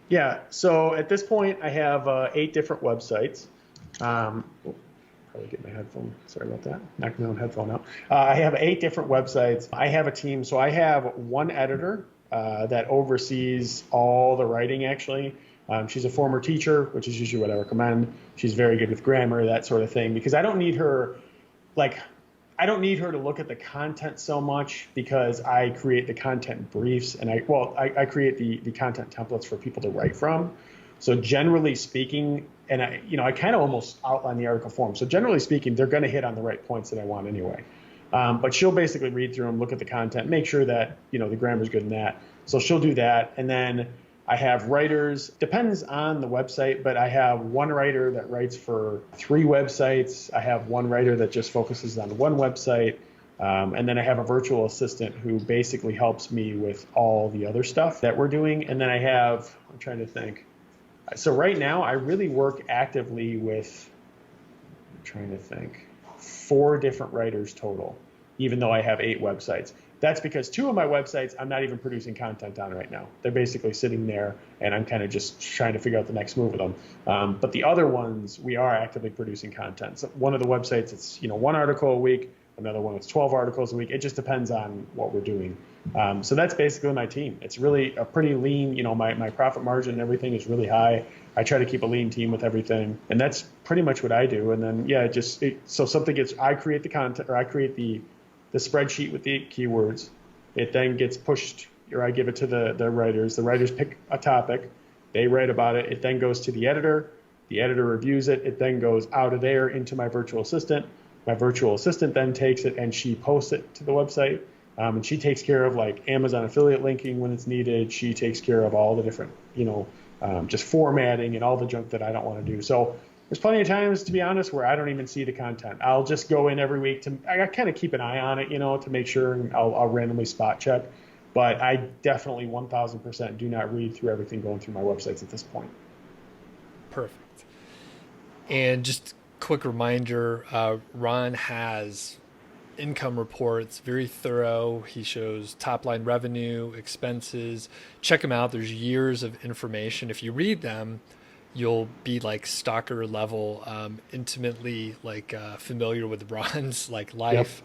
Yeah, so at this point, I have 8 different websites. Probably get my headphone. Sorry about that. Knocked my own headphone out. I have 8 different websites. I have a team. So I have one editor that oversees all the writing, actually. She's a former teacher, which is usually what I recommend. She's very good with grammar, that sort of thing, because like, I don't need her to look at the content so much because I create the content briefs and I create the content templates for people to write from. So generally speaking, and I kind of almost outline the article form. So generally speaking, they're going to hit on the right points that I want anyway. But she'll basically read through them, look at the content, make sure that, the grammar's good in that. So she'll do that. And then I have writers, depends on the website, but I have one writer that writes for 3 websites. I have one writer that just focuses on one website. And then I have a virtual assistant who basically helps me with all the other stuff that we're doing. And then I'm trying to think. So right now I really work actively with, 4 different writers total, even though I have 8 websites. That's because 2 of my websites I'm not even producing content on right now. They're basically sitting there and I'm kind of just trying to figure out the next move with them. But the other ones, we are actively producing content. So one of the websites, it's 1 article a week. Another one, it's 12 articles a week. It just depends on what we're doing. So that's basically my team. It's really a pretty lean, my profit margin and everything is really high. I try to keep a lean team with everything. And that's pretty much what I do. And then, so I create the content, or I create the spreadsheet with the keywords. It then gets pushed, or I give it to the writers. The writers pick a topic. They write about it. It then goes to the editor. The editor reviews it. It then goes out of there into my virtual assistant. My virtual assistant then takes it and she posts it to the website. And she takes care of like Amazon affiliate linking when it's needed. She takes care of all the different, just formatting and all the junk that I don't want to do. So there's plenty of times, to be honest, where I don't even see the content. I'll just go in every week I kind of keep an eye on it, to make sure, and I'll randomly spot check. But I definitely 1000% do not read through everything going through my websites at this point. Perfect. And just quick reminder, Ron has income reports, very thorough. He shows top line revenue, expenses. Check them out. There's years of information. If you read them, you'll be like stalker level, intimately familiar with Ron's Yep. life.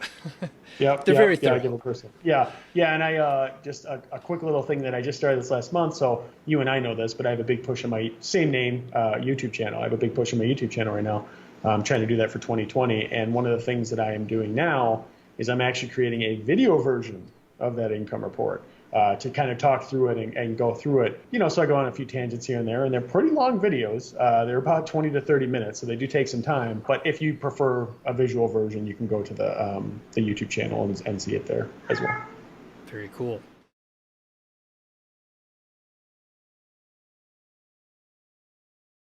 Yep. They're very Yep. Yeah, I give thorough. a person. Yeah. Yeah. And I just a quick little thing that I just started this last month. So you and I know this, but I have a big push on my same name YouTube channel. I have a big push on my YouTube channel right now. I'm trying to do that for 2020. And one of the things that I am doing now is I'm actually creating a video version of that income report to kind of talk through it and go through it. So I go on a few tangents here and there, and they're pretty long videos. They're about 20 to 30 minutes, so they do take some time. But if you prefer a visual version, you can go to the YouTube channel and see it there as well. Very cool.